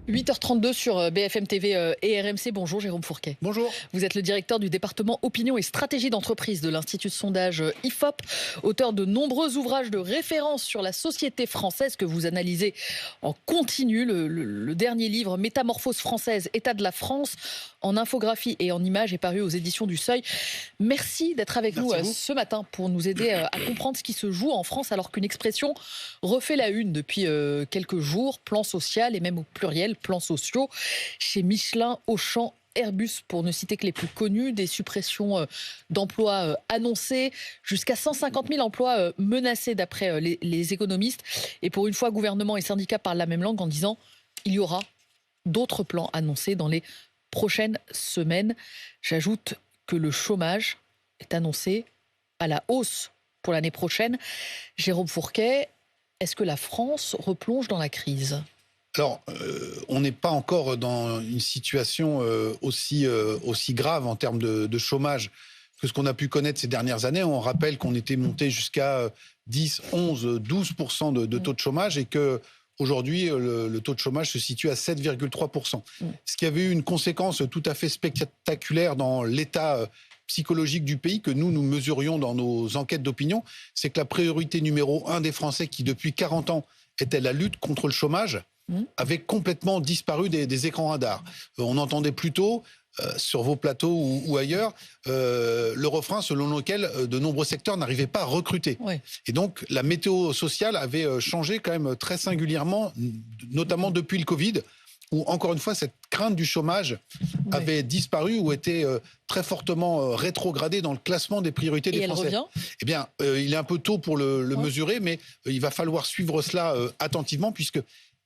8h32 sur BFM TV et RMC. Bonjour Jérôme Fourquet. Bonjour. Vous êtes le directeur du département opinion et stratégie d'entreprise de l'Institut de sondage IFOP, auteur de nombreux ouvrages de référence sur la société française que vous analysez en continu. Le dernier livre, Métamorphose française, état de la France, en infographie et en images, est paru aux éditions du Seuil. Merci d'être avec nous ce matin pour nous aider à comprendre ce qui se joue en France alors qu'une expression refait la une depuis quelques jours, plan social et même au pluriel, plans sociaux, chez Michelin, Auchan, Airbus, pour ne citer que les plus connus, des suppressions d'emplois annoncées, jusqu'à 150 000 emplois menacés d'après les économistes. Et pour une fois, gouvernement et syndicats parlent la même langue en disant qu'il y aura d'autres plans annoncés dans les prochaines semaines. J'ajoute que le chômage est annoncé à la hausse pour l'année prochaine. Jérôme Fourquet, est-ce que la France replonge dans la crise ? Alors, on n'est pas encore dans une situation aussi grave en termes de chômage que ce qu'on a pu connaître ces dernières années. On rappelle qu'on était monté jusqu'à 10, 11, 12% de taux de chômage et qu'aujourd'hui, le taux de chômage se situe à 7,3%. Ce qui avait eu une conséquence tout à fait spectaculaire dans l'état psychologique du pays que nous mesurions dans nos enquêtes d'opinion, c'est que la priorité numéro 1 des Français, qui depuis 40 ans était la lutte contre le chômage, avait complètement disparu des écrans radars. On entendait plutôt, sur vos plateaux ou ailleurs, le refrain selon lequel de nombreux secteurs n'arrivaient pas à recruter. Oui. Et donc, la météo sociale avait changé quand même très singulièrement, notamment depuis le Covid, où, encore une fois, cette crainte du chômage avait disparu ou était très fortement rétrogradée dans le classement des priorités des Français. Revient ? Eh bien, il est un peu tôt pour le mesurer, mais il va falloir suivre cela attentivement, puisque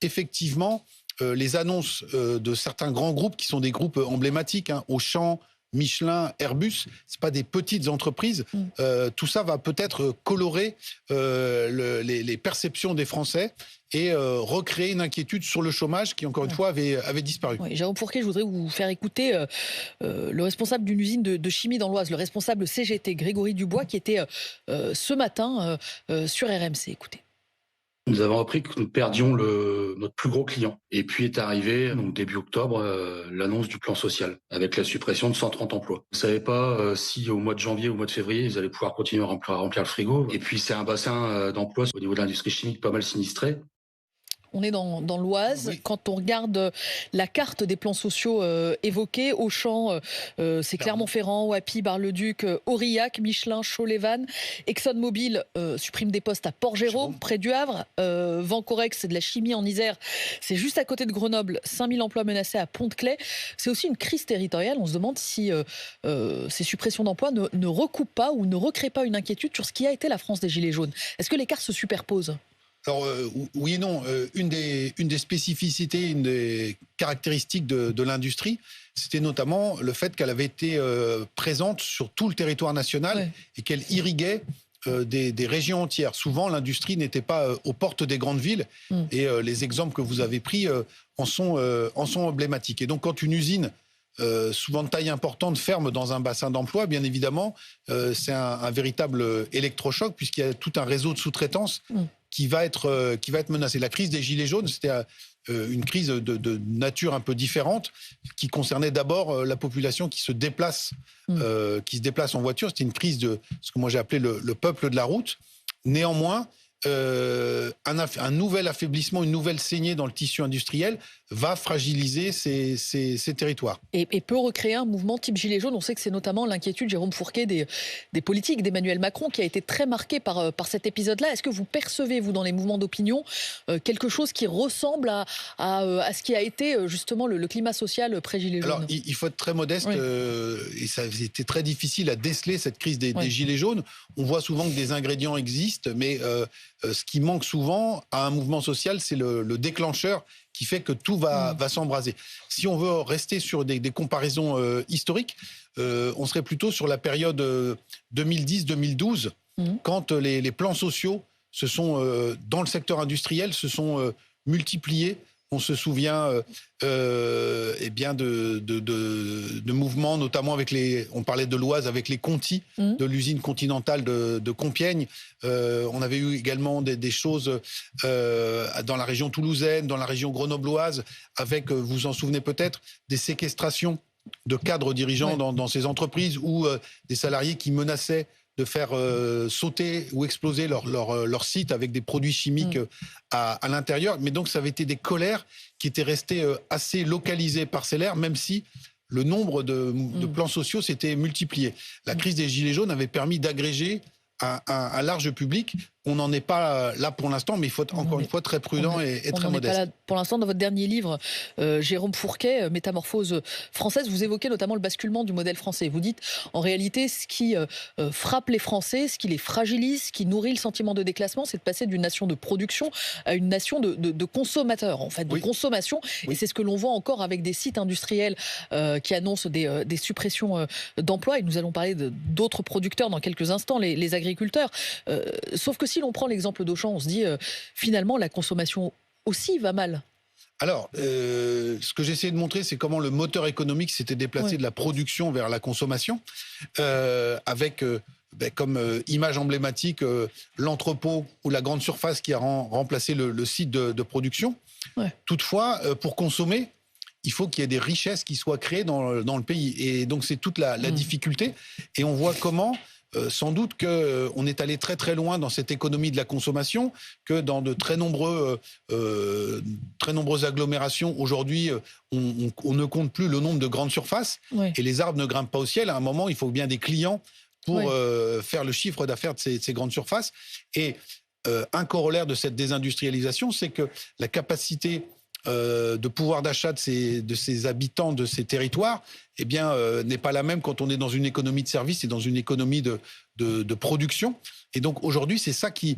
effectivement, les annonces de certains grands groupes qui sont des groupes emblématiques, Auchan, Michelin, Airbus, c'est pas des petites entreprises. Tout ça va peut-être colorer les perceptions des Français et recréer une inquiétude sur le chômage qui, encore une fois, avait disparu. Oui, Jérôme Fourquet, je voudrais vous faire écouter le responsable d'une usine de chimie dans l'Oise, le responsable CGT, Grégory Dubois, qui était ce matin sur RMC. Écoutez. Nous avons appris que nous perdions notre plus gros client. Et puis est arrivé, donc début octobre, l'annonce du plan social, avec la suppression de 130 emplois. On ne savait pas si au mois de janvier ou au mois de février, ils allaient pouvoir continuer à remplir le frigo. Et puis c'est un bassin d'emploi au niveau de l'industrie chimique pas mal sinistré. On est dans l'Oise. Oui. Quand on regarde la carte des plans sociaux évoqués, Auchan, c'est Clermont-Ferrand, Wapi, Bar-le-Duc, Aurillac, Michelin, Chaux-les-Vannes. ExxonMobil supprime des postes à Port-Géraud, près du Havre. Vancorex, c'est de la chimie en Isère. C'est juste à côté de Grenoble. 5000 emplois menacés à Pont-de-Claix. C'est aussi une crise territoriale. On se demande si ces suppressions d'emplois ne recoupent pas ou ne recréent pas une inquiétude sur ce qui a été la France des Gilets jaunes. Est-ce que l'écart se superpose ? Alors oui et non. Une des spécificités, une des caractéristiques de l'industrie, c'était notamment le fait qu'elle avait été présente sur tout le territoire national et qu'elle irriguait des régions entières. Souvent, l'industrie n'était pas aux portes des grandes villes et les exemples que vous avez pris en sont emblématiques. Et donc, quand une usine souvent de taille importante, ferme dans un bassin d'emploi, bien évidemment, c'est un véritable électrochoc puisqu'il y a tout un réseau de sous-traitance qui va être menacé. La crise des Gilets jaunes, c'était une crise de nature un peu différente qui concernait d'abord la population qui se déplace en voiture. C'était une crise de ce que moi j'ai appelé le peuple de la route. Néanmoins, un nouvel affaiblissement, une nouvelle saignée dans le tissu industriel va fragiliser ces territoires. Et peut recréer un mouvement type Gilets jaunes. On sait que c'est notamment l'inquiétude, Jérôme Fourquet, des politiques d'Emmanuel Macron, qui a été très marqué par cet épisode-là. Est-ce que vous percevez, vous, dans les mouvements d'opinion, quelque chose qui ressemble à ce qui a été justement le climat social pré-Gilets jaunes ? Alors, il faut être très modeste, et ça a été très difficile à déceler, cette crise des Gilets jaunes. On voit souvent que des ingrédients existent, mais ce qui manque souvent à un mouvement social, c'est le déclencheur qui fait que tout va s'embraser. Si on veut rester sur des comparaisons historiques, on serait plutôt sur la période 2010-2012, quand les plans sociaux dans le secteur industriel se sont multipliés On se souvient eh bien de mouvements, notamment avec on parlait de l'Oise, avec les Conti, de l'usine continentale de Compiègne. On avait eu également des choses dans la région toulousaine, dans la région grenobloise, avec, vous vous en souvenez peut-être, des séquestrations de cadres dirigeants dans ces entreprises ou des salariés qui menaçaient de faire sauter ou exploser leur site avec des produits chimiques à l'intérieur. Mais donc, ça avait été des colères qui étaient restées assez localisées, parcellaires, même si le nombre de plans sociaux s'était multiplié. La crise des Gilets jaunes avait permis d'agréger un large public. On n'en est pas là pour l'instant, mais il faut être encore une fois très prudent et très modeste. Pas là pour l'instant. Dans votre dernier livre, Jérôme Fourquet, Métamorphose française, vous évoquez notamment le basculement du modèle français. Vous dites, en réalité, ce qui frappe les Français, ce qui les fragilise, ce qui nourrit le sentiment de déclassement, c'est de passer d'une nation de production à une nation de consommateurs, en fait, de consommation. Et c'est ce que l'on voit encore avec des sites industriels qui annoncent des suppressions d'emplois. Et nous allons parler d'autres producteurs dans quelques instants, les agriculteurs. Sauf que si l'on prend l'exemple d'Auchan, on se dit finalement la consommation aussi va mal. Alors, ce que j'essayais de montrer, c'est comment le moteur économique s'était déplacé de la production vers la consommation, avec comme image emblématique l'entrepôt ou la grande surface qui a remplacé le site de production. Toutefois, pour consommer, il faut qu'il y ait des richesses qui soient créées dans le pays. Et donc, c'est toute la difficulté. Et on voit comment... sans doute qu'on est allé très très loin dans cette économie de la consommation, que dans de très nombreuses agglomérations, aujourd'hui, on ne compte plus le nombre de grandes surfaces et les arbres ne grimpent pas au ciel. À un moment, il faut bien des clients pour faire le chiffre d'affaires de ces grandes surfaces. Et un corollaire de cette désindustrialisation, c'est que la capacité de pouvoir d'achat de ces habitants de ces territoires n'est pas la même quand on est dans une économie de service et dans une économie de production. Et donc aujourd'hui, c'est ça qui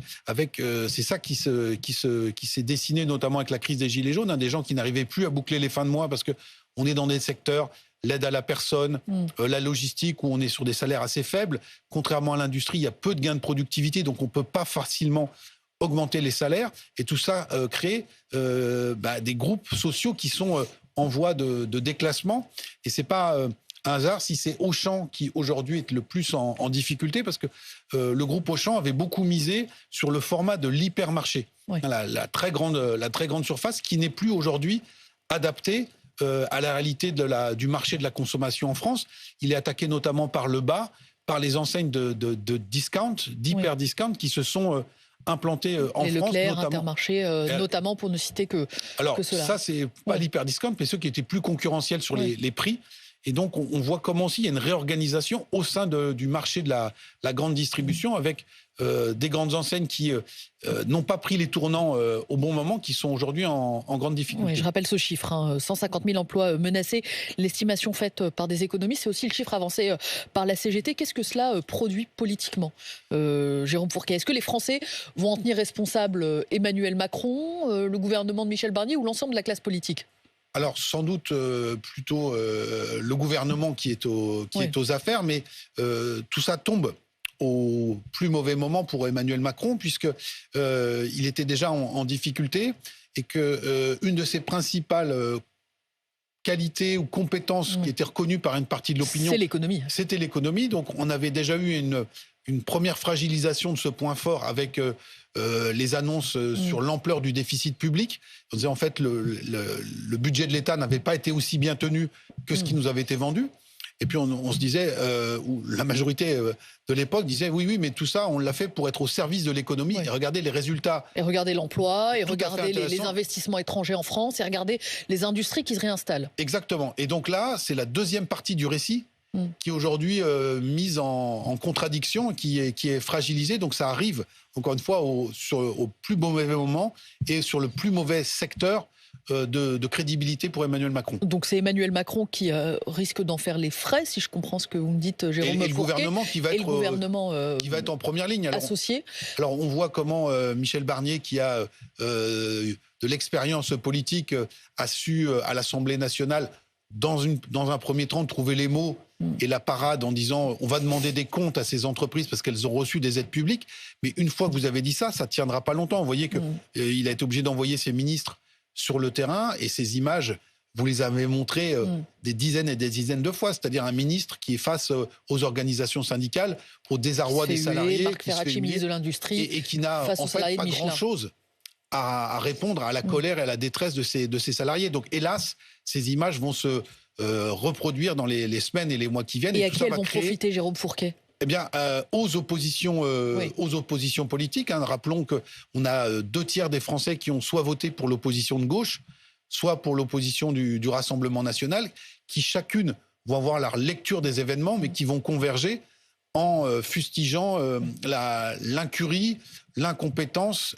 s'est dessiné notamment avec la crise des Gilets jaunes, des gens qui n'arrivaient plus à boucler les fins de mois parce que on est dans des secteurs, l'aide à la personne, la logistique, où on est sur des salaires assez faibles. Contrairement à l'industrie, il y a peu de gains de productivité, donc on ne peut pas facilement augmenter les salaires, et tout ça crée des groupes sociaux qui sont en voie de déclassement. Et c'est pas un hasard si c'est Auchan qui aujourd'hui est le plus en difficulté, parce que le groupe Auchan avait beaucoup misé sur le format de l'hypermarché, la très grande surface qui n'est plus aujourd'hui adaptée à la réalité du marché de la consommation en France. Il est attaqué notamment par le bas, par les enseignes de discount, d'hyper-discount qui se sont implantés en les France. Leclerc, Intermarché, notamment, pour ne citer que cela. Ça, c'est pas l'hyper-discount, mais ceux qui étaient plus concurrentiels sur les prix. Et donc, on voit comment aussi il y a une réorganisation au sein du marché de la grande distribution, avec des grandes enseignes qui n'ont pas pris les tournants au bon moment, qui sont aujourd'hui en grande difficulté. Je rappelle ce chiffre, 150 000 emplois menacés. L'estimation faite par des économistes, c'est aussi le chiffre avancé par la CGT. Qu'est-ce que cela produit politiquement, Jérôme Fourquet? Est-ce que les Français vont en tenir responsable Emmanuel Macron, le gouvernement de Michel Barnier ou l'ensemble de la classe politique? Alors, sans doute plutôt le gouvernement qui est aux affaires, mais tout ça tombe au plus mauvais moment pour Emmanuel Macron, puisque il était déjà en difficulté, et que une de ses principales qualités ou compétences qui étaient reconnues par une partie de l'opinion, c'était l'économie. Donc, on avait déjà eu une première fragilisation de ce point fort avec les annonces sur l'ampleur du déficit public. On disait en fait le budget de l'État n'avait pas été aussi bien tenu que ce qui nous avait été vendu. Et puis on se disait, ou la majorité de l'époque disait oui, mais tout ça, on l'a fait pour être au service de l'économie. Et regardez les résultats. Et regardez l'emploi, et regardez les investissements étrangers en France, et regardez les industries qui se réinstallent. Exactement. Et donc là, c'est la deuxième partie du récit qui est aujourd'hui mise en contradiction, qui est fragilisée. Donc ça arrive, encore une fois, au plus mauvais moment et sur le plus mauvais secteur de crédibilité pour Emmanuel Macron. Donc c'est Emmanuel Macron qui risque d'en faire les frais, si je comprends ce que vous me dites, Jérôme Fourquet. Et le gouvernement qui va être en première ligne. Alors, associé. Alors on voit comment Michel Barnier, qui a de l'expérience politique, a su à l'Assemblée nationale, dans un premier temps, trouver les mots et la parade en disant on va demander des comptes à ces entreprises parce qu'elles ont reçu des aides publiques. Mais une fois que vous avez dit ça, ça ne tiendra pas longtemps. Vous voyez qu'il a été obligé d'envoyer ses ministres sur le terrain. Et ces images, vous les avez montrées des dizaines et des dizaines de fois. C'est-à-dire un ministre qui est face aux organisations syndicales, au désarroi des salariés, Marc Ferracci, ministre de l'Industrie, et qui n'a en fait pas grand-chose à répondre à la colère et à la détresse de ces salariés. Donc hélas, ces images vont se reproduire dans les semaines et les mois qui viennent. Et à qui elles vont profiter, Jérôme Fourquet ? Eh bien, aux oppositions politiques. Rappelons qu'on a 2 tiers des Français qui ont soit voté pour l'opposition de gauche, soit pour l'opposition du Rassemblement national, qui chacune vont avoir la lecture des événements, mais qui vont converger en fustigeant l'incurie, l'incompétence,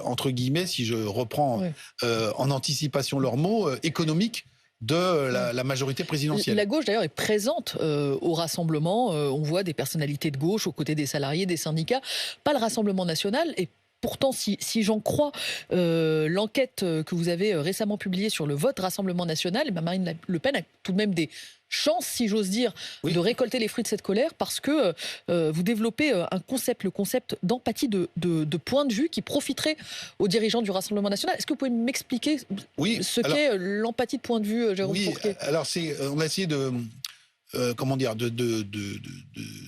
entre guillemets, si je reprends en anticipation leurs mots, économique de la majorité présidentielle. La gauche, d'ailleurs, est présente au Rassemblement. On voit des personnalités de gauche aux côtés des salariés, des syndicats. Pas le Rassemblement national. Et pourtant, si j'en crois l'enquête que vous avez récemment publiée sur le vote Rassemblement national, Marine Le Pen a tout de même des chances, si j'ose dire, de récolter les fruits de cette colère, parce que vous développez le concept d'empathie de point de vue qui profiterait aux dirigeants du Rassemblement national. Est-ce que vous pouvez m'expliquer qu'est l'empathie de point de vue, Jérôme Fourquet ? Alors on a essayé de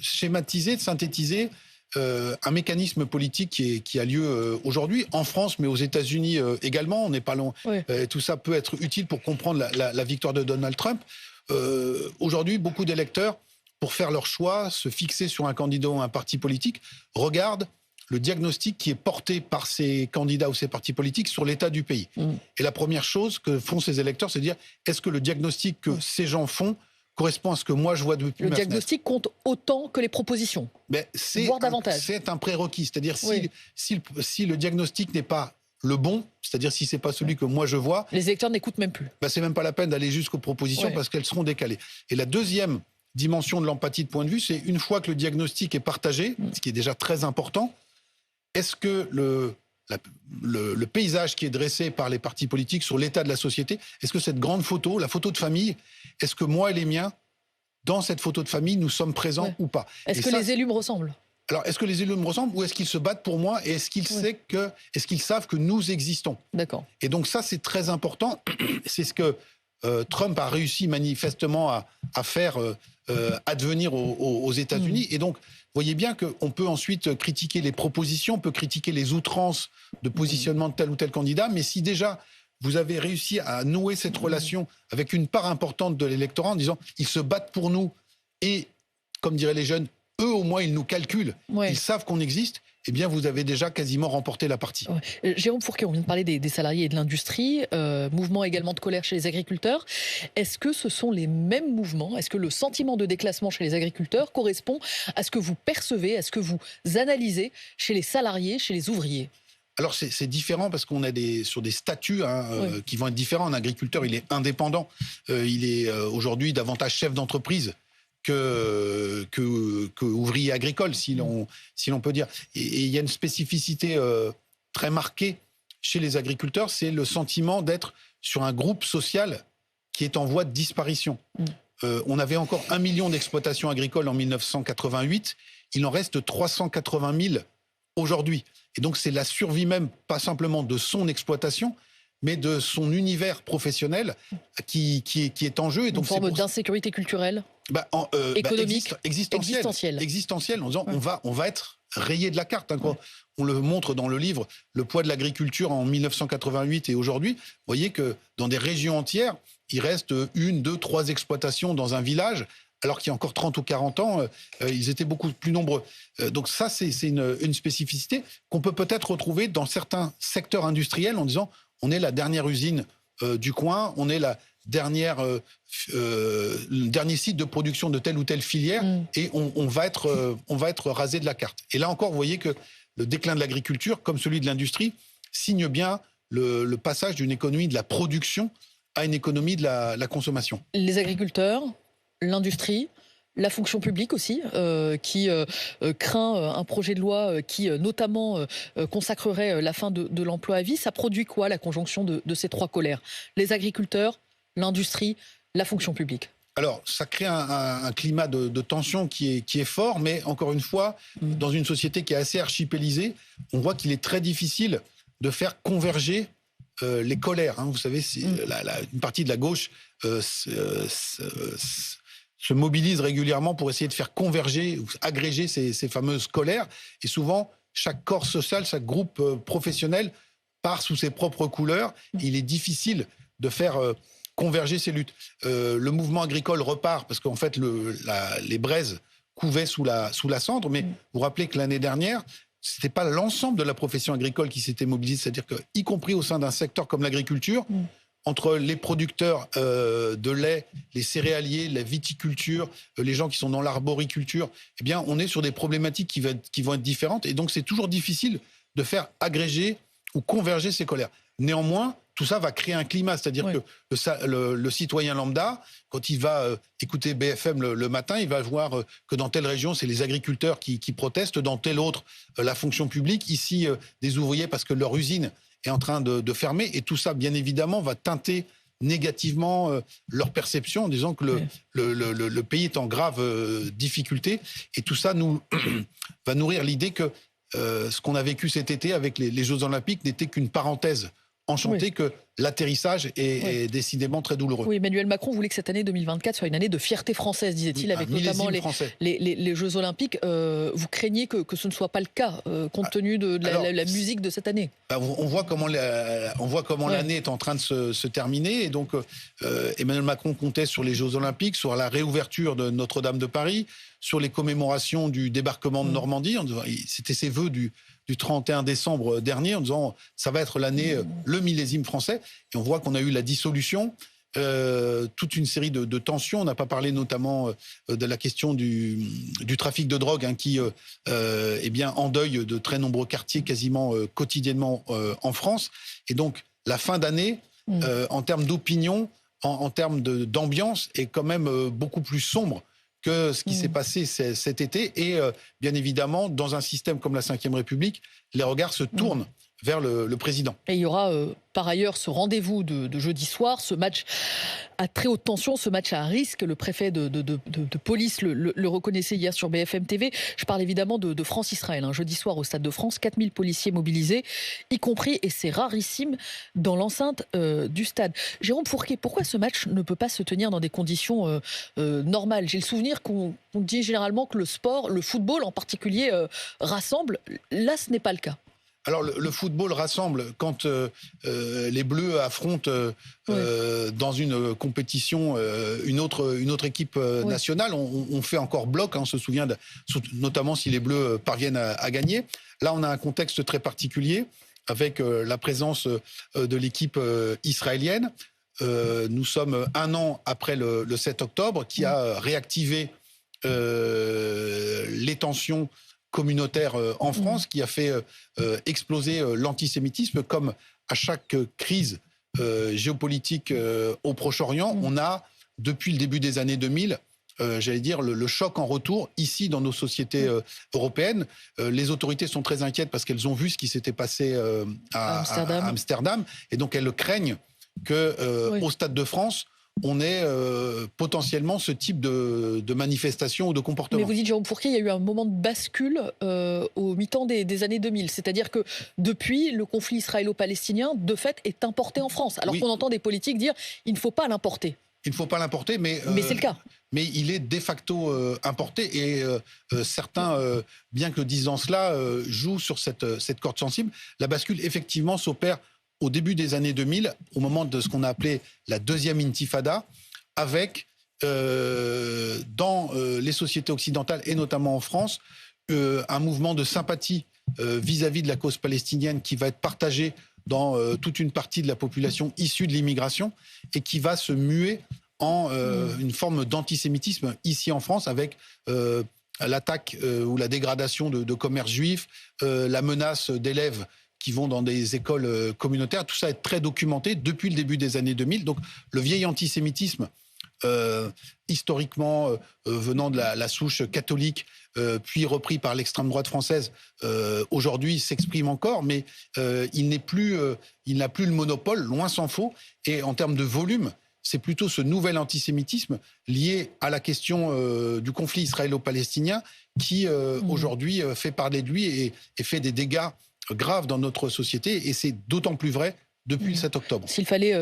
schématiser, de synthétiser un mécanisme politique qui a lieu aujourd'hui en France, mais aux États-Unis également. On n'est pas loin. Tout ça peut être utile pour comprendre la victoire de Donald Trump. Aujourd'hui, beaucoup d'électeurs, pour faire leur choix, se fixer sur un candidat ou un parti politique, regardent le diagnostic qui est porté par ces candidats ou ces partis politiques sur l'état du pays. Et la première chose que font ces électeurs, c'est de dire, est-ce que le diagnostic que ces gens font correspond à ce que moi je vois depuis ma fenêtre. Le diagnostic compte autant que les propositions, voire davantage. C'est un prérequis, c'est-à-dire si le diagnostic n'est pas le bon, c'est-à-dire si c'est pas celui que moi je vois, les électeurs n'écoutent même plus. C'est même pas la peine d'aller jusqu'aux propositions parce qu'elles seront décalées. Et la deuxième dimension de l'empathie de point de vue, c'est une fois que le diagnostic est partagé, ce qui est déjà très important, est-ce que le paysage qui est dressé par les partis politiques sur l'état de la société, est-ce que cette grande photo, la photo de famille, est-ce que moi et les miens, dans cette photo de famille, nous sommes présents ou pas ? Est-ce que les élus me ressemblent ? Alors, est-ce que les élus me ressemblent ou est-ce qu'ils se battent pour moi et est-ce qu'ils savent que nous existons ? D'accord. Et donc ça, c'est très important. C'est ce que Trump a réussi manifestement à faire advenir aux États-Unis. Et donc, vous voyez bien qu'on peut ensuite critiquer les propositions, on peut critiquer les outrances de positionnement de tel ou tel candidat, mais si déjà vous avez réussi à nouer cette relation avec une part importante de l'électorat en disant ils se battent pour nous et, comme diraient les jeunes, eux au moins ils nous calculent, ils savent qu'on existe, eh bien vous avez déjà quasiment remporté la partie. Jérôme Fourquet, on vient de parler des salariés et de l'industrie, mouvement également de colère chez les agriculteurs. Est-ce que ce sont les mêmes mouvements ? Est-ce que le sentiment de déclassement chez les agriculteurs correspond à ce que vous percevez, à ce que vous analysez chez les salariés, chez les ouvriers ? Alors c'est différent parce qu'on est sur des statuts qui vont être différents. Un agriculteur, il est indépendant. Il est aujourd'hui davantage chef d'entreprise que ouvrier agricole, si l'on peut dire. Et il y a une spécificité très marquée chez les agriculteurs, c'est le sentiment d'être sur un groupe social qui est en voie de disparition. On avait encore 1 million d'exploitations agricoles en 1988. Il en reste 380 000 aujourd'hui. Et donc, c'est la survie même, pas simplement de son exploitation, mais de son univers professionnel qui est en jeu. Et donc, une forme d'insécurité culturelle, économique, existentielle. Existentielle, en disant on va être rayé de la carte. On le montre dans le livre, le poids de l'agriculture en 1988 et aujourd'hui. Vous voyez que dans des régions entières, il reste 1, 2, 3 exploitations dans un village, alors qu'il y a encore 30 ou 40 ans, ils étaient beaucoup plus nombreux. Donc ça, c'est une spécificité qu'on peut peut-être retrouver dans certains secteurs industriels en disant on est la dernière usine du coin, on est le dernier site de production de telle ou telle filière et on va être rasé de la carte. Et là encore, vous voyez que le déclin de l'agriculture, comme celui de l'industrie, signe bien le passage d'une économie de la production à une économie de la consommation. Les agriculteurs, l'industrie, la fonction publique aussi, qui craint un projet de loi qui notamment consacrerait la fin de l'emploi à vie. Ça produit quoi, la conjonction de ces trois colères ? Les agriculteurs, l'industrie, la fonction publique. Alors, ça crée un climat de tension qui est fort, mais encore une fois, dans une société qui est assez archipélisée, on voit qu'il est très difficile de faire converger les colères. Vous savez, une partie de la gauche se mobilise régulièrement pour essayer de faire converger ou agréger ces fameuses colères. Et souvent, chaque corps social, chaque groupe professionnel part sous ses propres couleurs. Il est difficile de faire converger ces luttes. Le mouvement agricole repart parce qu'en fait, les braises couvaient sous la cendre. Mais vous vous rappelez que l'année dernière, c'était pas l'ensemble de la profession agricole qui s'était mobilisée. C'est-à-dire que, y compris au sein d'un secteur comme l'agriculture, entre les producteurs de lait, les céréaliers, la viticulture, les gens qui sont dans l'arboriculture, eh bien, on est sur des problématiques qui vont être différentes. Et donc, c'est toujours difficile de faire agréger ou converger ces colères. Néanmoins, tout ça va créer un climat. C'est-à-dire que le citoyen lambda, quand il va écouter BFM le matin, il va voir que dans telle région, c'est les agriculteurs qui protestent, dans telle autre, la fonction publique, ici, des ouvriers parce que leur usine est en train de fermer. Et tout ça, bien évidemment, va teinter négativement leur perception en disant que le pays est en grave difficulté. Et tout ça va nourrir l'idée que ce qu'on a vécu cet été avec les Jeux Olympiques n'était qu'une parenthèse enchantée, que l'atterrissage est décidément très douloureux. Oui, Emmanuel Macron voulait que cette année 2024 soit une année de fierté française, disait-il, avec notamment les Jeux Olympiques. Vous craignez que ce ne soit pas le cas, compte tenu de la musique de cette année? On voit comment l'année est en train de se terminer. Et donc, Emmanuel Macron comptait sur les Jeux Olympiques, sur la réouverture de Notre-Dame de Paris, sur les commémorations du débarquement de Normandie. C'était ses vœux du 31 décembre dernier, en disant ça va être l'année, le millésime français. Et on voit qu'on a eu la dissolution, toute une série de tensions. On n'a pas parlé notamment de la question du trafic de drogue, qui endeuille de très nombreux quartiers quasiment quotidiennement en France. Et donc la fin d'année, en termes d'opinion, en termes d'ambiance, est quand même beaucoup plus sombre que ce qui s'est passé cet été. Et bien évidemment, dans un système comme la Ve République, les regards se tournent vers le président. Et il y aura par ailleurs ce rendez-vous de jeudi soir, ce match à très haute tension, ce match à risque. Le préfet de police le reconnaissait hier sur BFM TV. Je parle évidemment de France-Israël. Jeudi soir au Stade de France, 4000 policiers mobilisés, y compris, et c'est rarissime, dans l'enceinte du stade. Jérôme Fourquet, pourquoi ce match ne peut pas se tenir dans des conditions normales? J'ai le souvenir qu'on dit généralement que le sport, le football en particulier, rassemble. Là, ce n'est pas le cas. Alors, le football rassemble quand les Bleus affrontent dans une compétition une autre équipe nationale. On fait encore bloc, on se souvient, notamment si les Bleus parviennent à gagner. Là, on a un contexte très particulier avec la présence de l'équipe israélienne. Nous sommes un an après le 7 octobre, qui a réactivé les tensions communautaire en France, qui a fait exploser l'antisémitisme. Comme à chaque crise géopolitique au Proche-Orient, on a, depuis le début des années 2000, le choc en retour ici dans nos sociétés européennes. Les autorités sont très inquiètes parce qu'elles ont vu ce qui s'était passé à Amsterdam, et donc elles craignent qu'au Stade de France, on ait potentiellement ce type de manifestation ou de comportement. Mais vous dites, Jérôme Fourquet, il y a eu un moment de bascule au mi-temps des années 2000. C'est-à-dire que depuis, le conflit israélo-palestinien, de fait, est importé en France. Alors qu'on entend des politiques dire il ne faut pas l'importer. Il ne faut pas l'importer, mais c'est le cas. Mais il est de facto importé. Et certains, bien que disant cela, jouent sur cette corde sensible. La bascule, effectivement, s'opère au début des années 2000, au moment de ce qu'on a appelé la deuxième intifada, avec, dans les sociétés occidentales et notamment en France, un mouvement de sympathie vis-à-vis de la cause palestinienne qui va être partagé dans toute une partie de la population issue de l'immigration et qui va se muer en une forme d'antisémitisme ici en France, avec l'attaque ou la dégradation de commerces juifs, la menace d'élèves qui vont dans des écoles communautaires. Tout ça est très documenté depuis le début des années 2000. Donc le vieil antisémitisme, historiquement venant de la souche catholique, puis repris par l'extrême droite française, aujourd'hui s'exprime encore, mais il n'a plus le monopole, loin s'en faut. Et en termes de volume, c'est plutôt ce nouvel antisémitisme lié à la question du conflit israélo-palestinien qui aujourd'hui fait parler de lui et fait des dégâts grave dans notre société, et c'est d'autant plus vrai depuis le 7 octobre. S'il fallait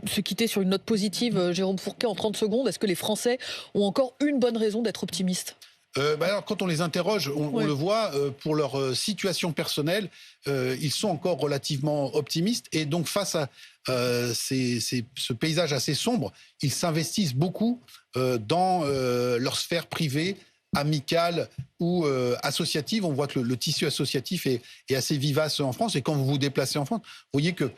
se quitter sur une note positive, Jérôme Fourquet, en 30 secondes, est-ce que les Français ont encore une bonne raison d'être optimistes ? Alors, quand on les interroge, on le voit, pour leur situation personnelle, ils sont encore relativement optimistes. Et donc, face à ce paysage assez sombre, ils s'investissent beaucoup dans leur sphère privée, amicale ou associative. On voit que le tissu associatif est assez vivace en France. Et quand vous vous déplacez en France, vous voyez que,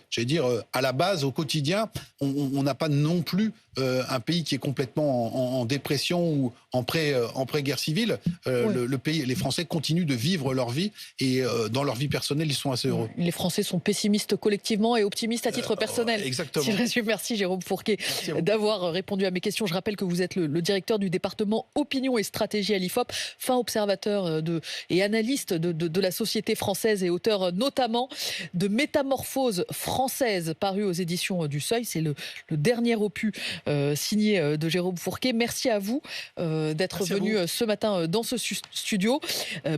à la base, au quotidien, on n'a pas non plus un pays qui est complètement en dépression ou en pré-guerre civile. Le pays, les Français continuent de vivre leur vie et dans leur vie personnelle, ils sont assez heureux. Les Français sont pessimistes collectivement et optimistes à titre personnel. Exactement. Si je résume, merci Jérôme Fourquet d'avoir répondu à mes questions. Je rappelle que vous êtes le directeur du département opinion et stratégie à l'IFOP, fin observateur et analyste de la société française et auteur notamment de Métamorphose française, paru aux éditions du Seuil. C'est le dernier opus signé de Jérôme Fourquet. Merci à vous d'être venu ce matin dans ce studio.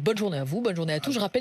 Bonne journée à vous, bonne journée à tous. Je rappelle